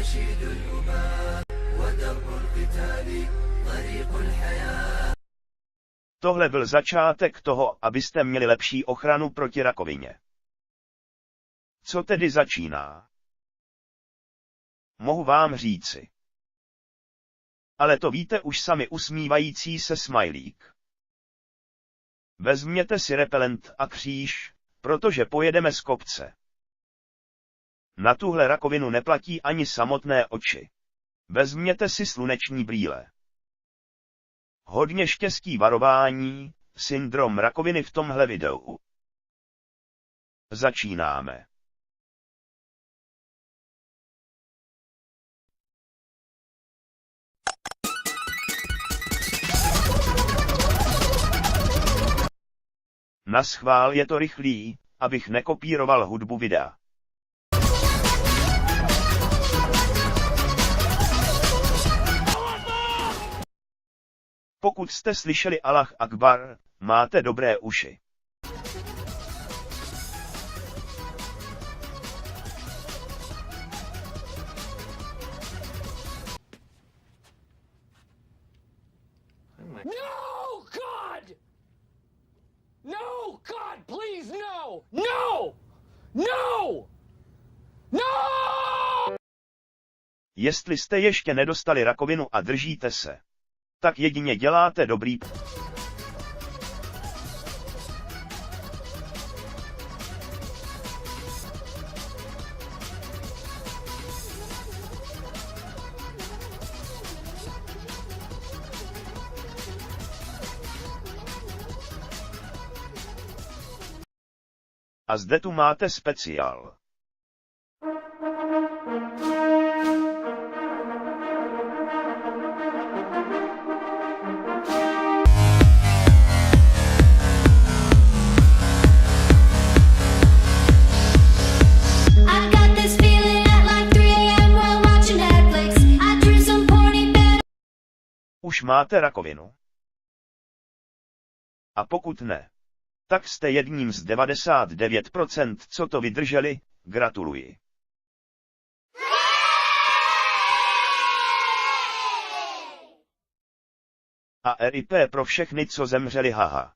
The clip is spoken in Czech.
نشيد الأمة ودرب القتال طريق الحياة. Tohle byl začátek toho, abyste měli lepší ochranu proti rakovině. Co tedy začíná? Mohu vám říci. Ale to víte už sami, usmívající se smajlík. Vezměte si repelent a kříž, protože pojedeme z kopce. Na tuhle rakovinu neplatí ani samotné oči. Vezměte si sluneční brýle. Hodně štěstí, varování, syndrom rakoviny v tomhle videu. Začínáme. Naschvál je to rychlý, abych nekopíroval hudbu videa. Pokud jste slyšeli Allah Akbar, máte dobré uši. No, God! No, God, please, no! No! No! No! Jestli jste ještě nedostali rakovinu a držíte se, tak jedině děláte dobrý. A zde tu máte speciál. Už máte rakovinu? A pokud ne, tak jste jedním z 99%, co to vydrželi, gratuluji. A RIP pro všechny, co zemřeli, haha.